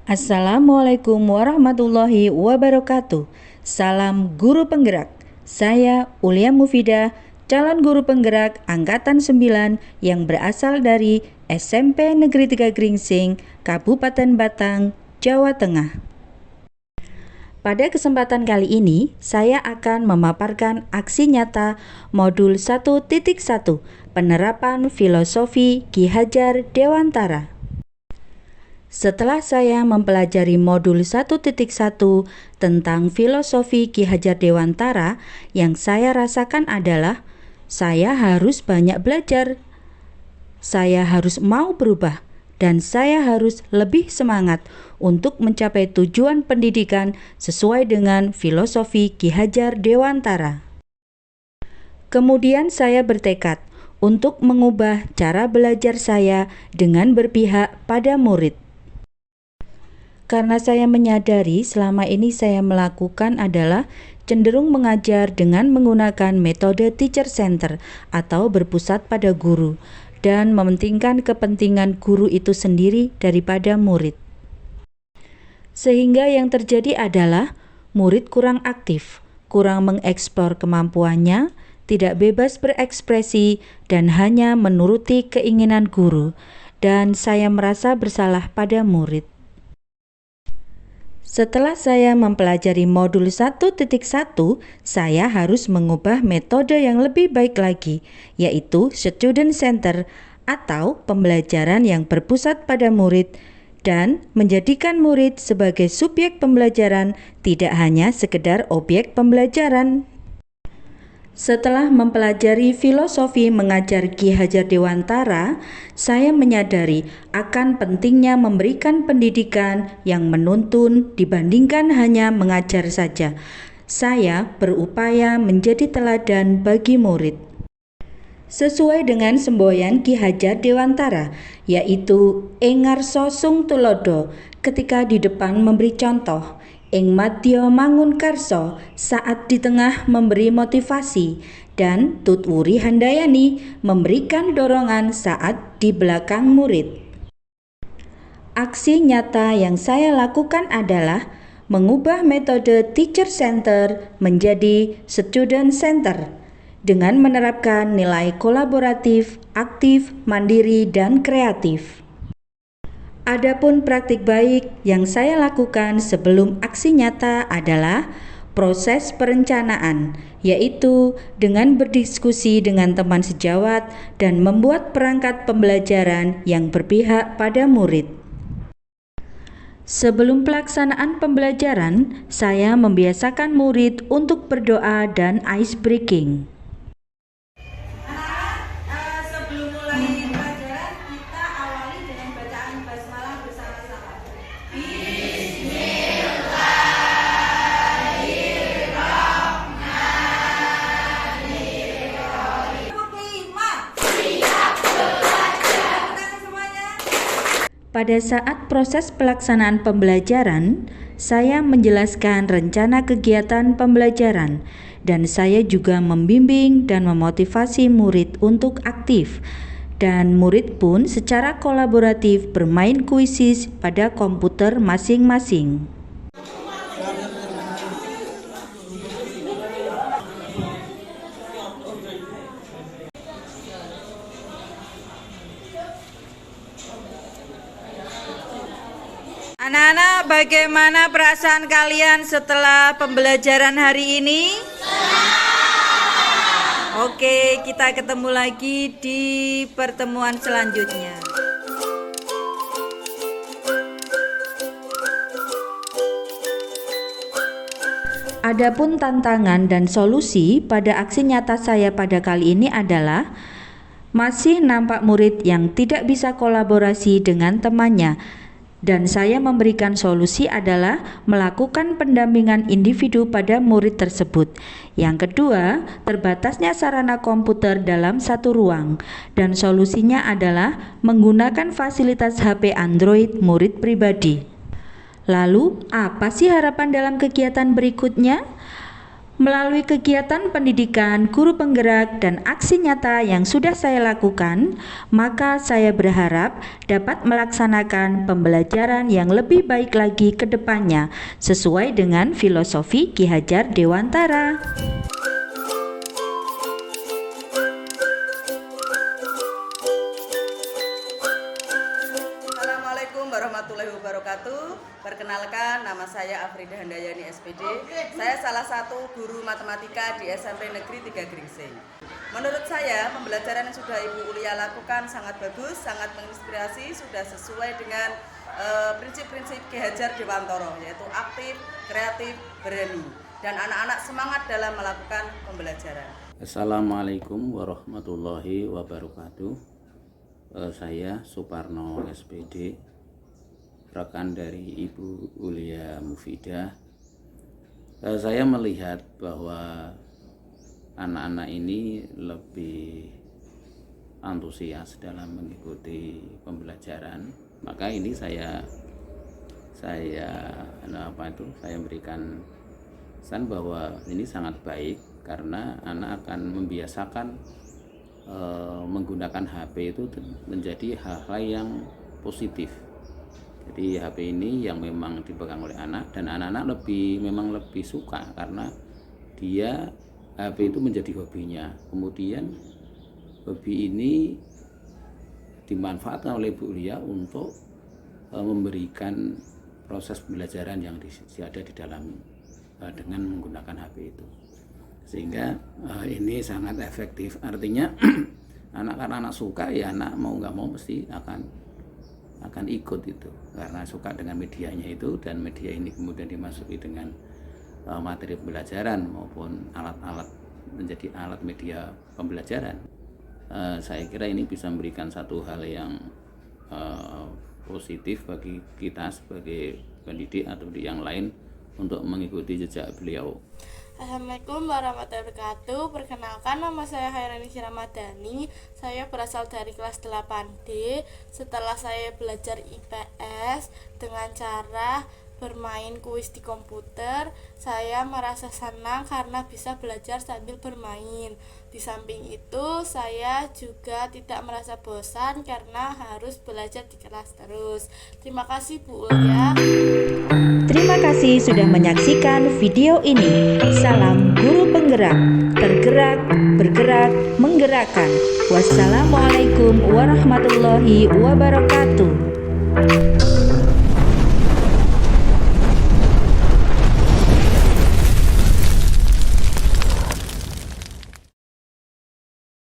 Assalamualaikum warahmatullahi wabarakatuh. Salam guru penggerak. Saya Ulia Mufidah, calon guru penggerak angkatan 9 yang berasal dari SMP Negeri 3 Gringsing, Kabupaten Batang, Jawa Tengah. Pada kesempatan kali ini, saya akan memaparkan aksi nyata modul 1.1 penerapan filosofi Ki Hajar Dewantara. Setelah saya mempelajari modul 1.1 tentang filosofi Ki Hajar Dewantara, yang saya rasakan adalah saya harus banyak belajar, saya harus mau berubah, dan saya harus lebih semangat untuk mencapai tujuan pendidikan sesuai dengan filosofi Ki Hajar Dewantara. Kemudian saya bertekad untuk mengubah cara belajar saya dengan berpihak pada murid. Karena saya menyadari selama ini saya melakukan adalah cenderung mengajar dengan menggunakan metode teacher center atau berpusat pada guru dan mementingkan kepentingan guru itu sendiri daripada murid. Sehingga yang terjadi adalah murid kurang aktif, kurang mengeksplor kemampuannya, tidak bebas berekspresi dan hanya menuruti keinginan guru, dan saya merasa bersalah pada murid. Setelah saya mempelajari modul 1.1, saya harus mengubah metode yang lebih baik lagi, yaitu student center atau pembelajaran yang berpusat pada murid dan menjadikan murid sebagai subjek pembelajaran, tidak hanya sekedar objek pembelajaran. Setelah mempelajari filosofi mengajar Ki Hajar Dewantara, saya menyadari akan pentingnya memberikan pendidikan yang menuntun dibandingkan hanya mengajar saja. Saya berupaya menjadi teladan bagi murid. Sesuai dengan semboyan Ki Hajar Dewantara, yaitu Engarso Sung Tulodo, ketika di depan memberi contoh, Ing Madya Mangun Karso saat di tengah memberi motivasi, dan Tutwuri Handayani memberikan dorongan saat di belakang murid. Aksi nyata yang saya lakukan adalah mengubah metode teacher center menjadi student center dengan menerapkan nilai kolaboratif, aktif, mandiri, dan kreatif. Adapun praktik baik yang saya lakukan sebelum aksi nyata adalah proses perencanaan, yaitu dengan berdiskusi dengan teman sejawat dan membuat perangkat pembelajaran yang berpihak pada murid. Sebelum pelaksanaan pembelajaran, saya membiasakan murid untuk berdoa dan ice breaking. Pada saat proses pelaksanaan pembelajaran, saya menjelaskan rencana kegiatan pembelajaran dan saya juga membimbing dan memotivasi murid untuk aktif. Dan murid pun secara kolaboratif bermain kuisis pada komputer masing-masing. Anak-anak, bagaimana perasaan kalian setelah pembelajaran hari ini? Oke, kita ketemu lagi di pertemuan selanjutnya. Adapun tantangan dan solusi pada aksi nyata saya pada kali ini adalah masih nampak murid yang tidak bisa kolaborasi dengan temannya. Dan saya memberikan solusi adalah melakukan pendampingan individu pada murid tersebut. Yang kedua, terbatasnya sarana komputer dalam satu ruang. Dan solusinya adalah menggunakan fasilitas HP Android murid pribadi. Lalu, apa sih harapan dalam kegiatan berikutnya? Melalui kegiatan pendidikan, guru penggerak, dan aksi nyata yang sudah saya lakukan, maka saya berharap dapat melaksanakan pembelajaran yang lebih baik lagi ke depannya, sesuai dengan filosofi Ki Hajar Dewantara. Assalamualaikum warahmatullahi wabarakatuh. Perkenalkan, nama saya Afrida Handayani SPD. Saya salah satu guru matematika di SMP Negeri 3 Gringsing. Menurut saya, pembelajaran yang sudah Ibu Ulia lakukan sangat bagus, sangat menginspirasi, sudah sesuai dengan prinsip-prinsip Ki Hajar Dewantara, yaitu aktif, kreatif, berani, dan anak-anak semangat dalam melakukan pembelajaran. Assalamualaikum warahmatullahi wabarakatuh. Saya Suparno SPD, rekan dari Ibu Ulia Mufidah. Saya melihat bahwa anak-anak ini lebih antusias dalam mengikuti pembelajaran. Maka ini saya berikan pesan bahwa ini sangat baik karena anak akan membiasakan menggunakan HP itu menjadi hal-hal yang positif. Jadi HP ini yang memang dipegang oleh anak, dan anak-anak memang lebih suka karena dia HP itu menjadi hobinya. Kemudian hobi ini dimanfaatkan oleh Bu Ulia untuk memberikan proses pembelajaran yang ada di dalam dengan menggunakan HP itu. Sehingga ini sangat efektif. Artinya karena anak suka, ya anak mau nggak mau pasti akan ikut itu karena suka dengan medianya itu, dan media ini kemudian dimasuki dengan materi pembelajaran maupun alat-alat menjadi alat media pembelajaran. Saya kira ini bisa memberikan satu hal yang positif bagi kita sebagai pendidik atau yang lain untuk mengikuti jejak beliau. Assalamualaikum warahmatullahi wabarakatuh. Perkenalkan, nama saya Hairani Ramadhani. Saya berasal dari kelas 8D. Setelah saya belajar IPS dengan cara bermain kuis di komputer, saya merasa senang karena bisa belajar sambil bermain. Di samping itu, saya juga tidak merasa bosan karena harus belajar di kelas terus. Terima kasih Bu Ulia. Terima kasih sudah menyaksikan video ini. Salam guru penggerak, tergerak, bergerak, menggerakkan. Wassalamualaikum warahmatullahi wabarakatuh.